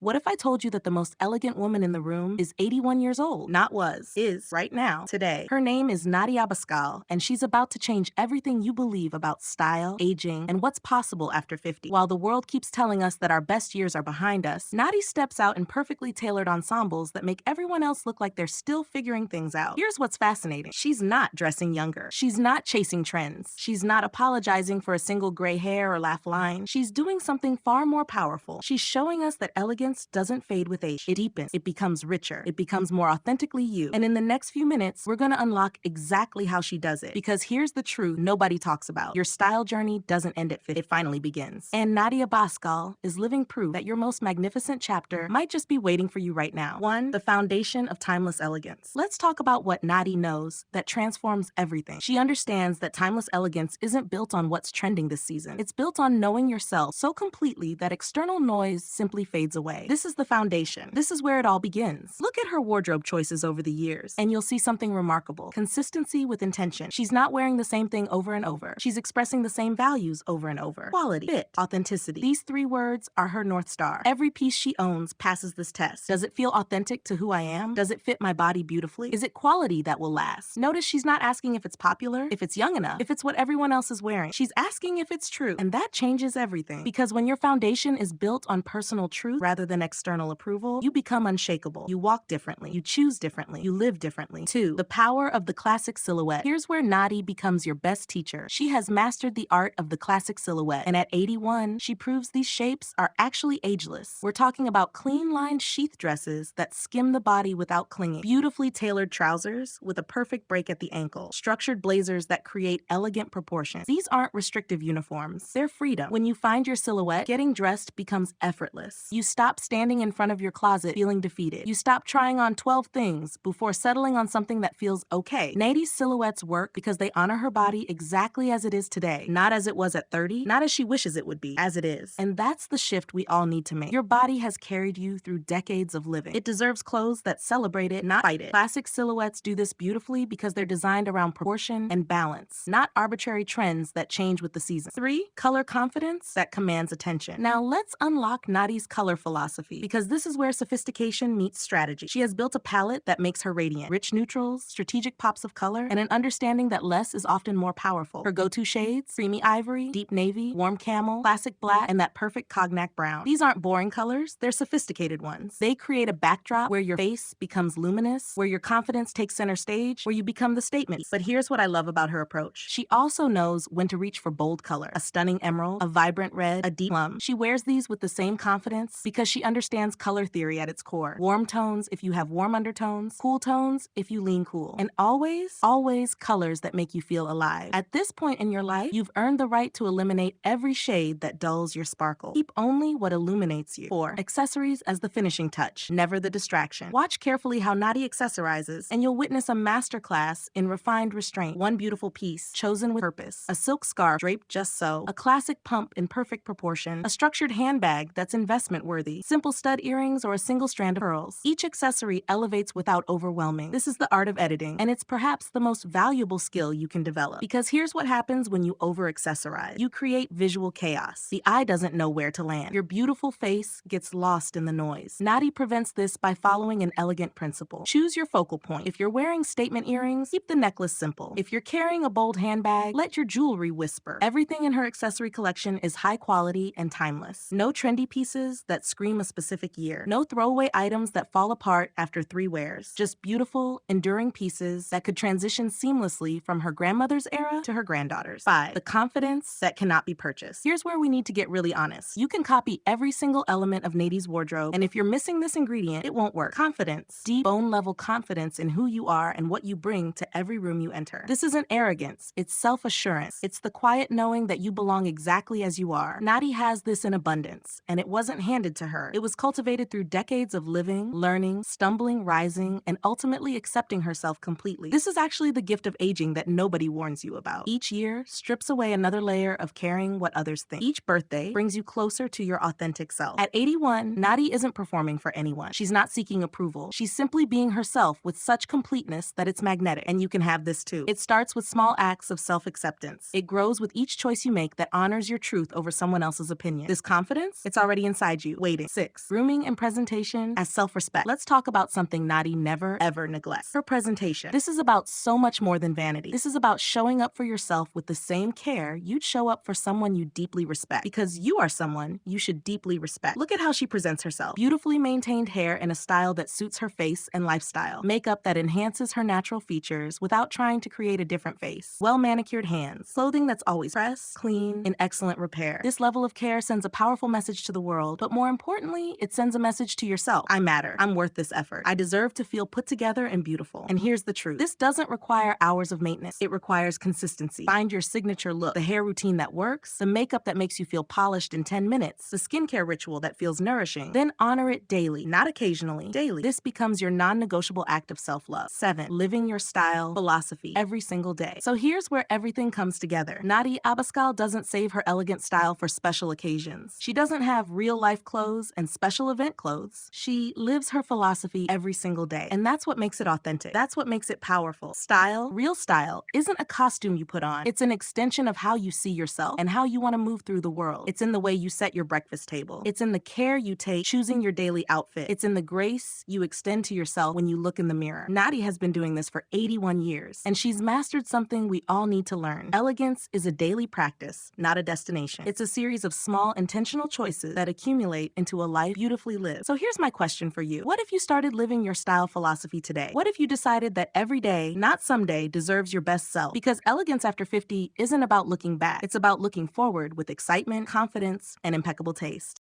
What if I told you that the most elegant woman in the room is 81 years old? Not was, is, right now, today. Her name is Nati Abascal, and she's about to change everything you believe about style, aging, and what's possible after 50. While the world keeps telling us that our best years are behind us, Nati steps out in perfectly tailored ensembles that make everyone else look like they're still figuring things out. Here's what's fascinating. She's not dressing younger. She's not chasing trends. She's not apologizing for a single gray hair or laugh line. She's doing something far more powerful. She's showing us that elegance doesn't fade with age. It deepens. It becomes richer. It becomes more authentically you. And in the next few minutes, we're going to unlock exactly how she does it. Because here's the truth nobody talks about. Your style journey doesn't end at 50. It finally begins. And Nati Abascal is living proof that your most magnificent chapter might just be waiting for you right now. 1. The foundation of timeless elegance. Let's talk about what Nati knows that transforms everything. She understands that timeless elegance isn't built on what's trending this season. It's built on knowing yourself so completely that external noise simply fades away. This is the foundation. This is where it all begins. Look at her wardrobe choices over the years, and you'll see something remarkable. Consistency with intention. She's not wearing the same thing over and over. She's expressing the same values over and over. Quality, fit, authenticity. These 3 words are her North Star. Every piece she owns passes this test. Does it feel authentic to who I am? Does it fit my body beautifully? Is it quality that will last? Notice she's not asking if it's popular, if it's young enough, if it's what everyone else is wearing. She's asking if it's true, and that changes everything. Because when your foundation is built on personal truth rather than external approval, you become unshakable. You walk differently. You choose differently. You live differently. 2. The power of the classic silhouette. Here's where Nati becomes your best teacher. She has mastered the art of the classic silhouette, and at 81, she proves these shapes are actually ageless. We're talking about clean-lined sheath dresses that skim the body without clinging, beautifully tailored trousers with a perfect break at the ankle, structured blazers that create elegant proportions. These aren't restrictive uniforms. They're freedom. When you find your silhouette, getting dressed becomes effortless. You stop standing in front of your closet feeling defeated. You stop trying on 12 things before settling on something that feels okay. Nati's silhouettes work because they honor her body exactly as it is today, not as it was at 30, not as she wishes it would be, as it is. And that's the shift we all need to make. Your body has carried you through decades of living. It deserves clothes that celebrate it, not fight it. Classic silhouettes do this beautifully because they're designed around proportion and balance, not arbitrary trends that change with the season. 3. Color confidence that commands attention. Now let's unlock Nati's color philosophy, because this is where sophistication meets strategy. She has built a palette that makes her radiant. Rich neutrals, strategic pops of color, and an understanding that less is often more powerful. Her go-to shades: creamy ivory, deep navy, warm camel, classic black, and that perfect cognac brown. These aren't boring colors, they're sophisticated ones. They create a backdrop where your face becomes luminous, where your confidence takes center stage, where you become the statement. But here's what I love about her approach. She also knows when to reach for bold color: a stunning emerald, a vibrant red, a deep plum. She wears these with the same confidence because she understands color theory at its core. Warm tones if you have warm undertones, cool tones if you lean cool. And always colors that make you feel alive. At this point in your life, you've earned the right to eliminate every shade that dulls your sparkle. Keep only what illuminates you. 4. Accessories as the finishing touch, never the distraction. Watch carefully how Nati accessorizes, and you'll witness a masterclass in refined restraint. One beautiful piece, chosen with purpose. A silk scarf draped just so. A classic pump in perfect proportion. A structured handbag that's investment worthy. Simple stud earrings or a single strand of pearls. Each accessory elevates without overwhelming. This is the art of editing, and it's perhaps the most valuable skill you can develop. Because here's what happens when you over-accessorize. You create visual chaos. The eye doesn't know where to land. Your beautiful face gets lost in the noise. Nati prevents this by following an elegant principle. Choose your focal point. If you're wearing statement earrings, keep the necklace simple. If you're carrying a bold handbag, let your jewelry whisper. Everything in her accessory collection is high quality and timeless. No trendy pieces that scream a specific year. No throwaway items that fall apart after 3 wears. Just beautiful, enduring pieces that could transition seamlessly from her grandmother's era to her granddaughter's. 5. The confidence that cannot be purchased. Here's where we need to get really honest. You can copy every single element of Nati's wardrobe, and if you're missing this ingredient, it won't work. Confidence. Deep, bone-level confidence in who you are and what you bring to every room you enter. This isn't arrogance. It's self-assurance. It's the quiet knowing that you belong exactly as you are. Nati has this in abundance, and it wasn't handed to her. It was cultivated through decades of living, learning, stumbling, rising, and ultimately accepting herself completely. This is actually the gift of aging that nobody warns you about. Each year strips away another layer of caring what others think. Each birthday brings you closer to your authentic self. At 81, Nati isn't performing for anyone. She's not seeking approval. She's simply being herself with such completeness that it's magnetic, and you can have this too. It starts with small acts of self-acceptance. It grows with each choice you make that honors your truth over someone else's opinion. This confidence, it's already inside you, waiting. 6. Grooming and presentation as self-respect. Let's talk about something Nati never, ever neglects. Her presentation. This is about so much more than vanity. This is about showing up for yourself with the same care you'd show up for someone you deeply respect. Because you are someone you should deeply respect. Look at how she presents herself. Beautifully maintained hair in a style that suits her face and lifestyle. Makeup that enhances her natural features without trying to create a different face. Well-manicured hands. Clothing that's always pressed, clean, in excellent repair. This level of care sends a powerful message to the world, but more importantly, it sends a message to yourself. I matter. I'm worth this effort. I deserve to feel put together and beautiful. And here's the truth. This doesn't require hours of maintenance. It requires consistency. Find your signature look, the hair routine that works, the makeup that makes you feel polished in 10 minutes, the skincare ritual that feels nourishing. Then honor it daily, not occasionally, daily. This becomes your non-negotiable act of self-love. 7. Living your style philosophy every single day. So here's where everything comes together. Nati Abascal doesn't save her elegant style for special occasions. She doesn't have real-life clothes and special event clothes. She lives her philosophy every single day. And that's what makes it authentic. That's what makes it powerful. Style, real style, isn't a costume you put on. It's an extension of how you see yourself and how you want to move through the world. It's in the way you set your breakfast table. It's in the care you take choosing your daily outfit. It's in the grace you extend to yourself when you look in the mirror. Nati has been doing this for 81 years, and she's mastered something we all need to learn. Elegance is a daily practice, not a destination. It's a series of small, intentional choices that accumulate into a life beautifully lived. So here's my question for you. What if you started living your style philosophy today? What if you decided that every day, not someday, deserves your best self? Because elegance after 50 isn't about looking back. It's about looking forward with excitement, confidence, and impeccable taste.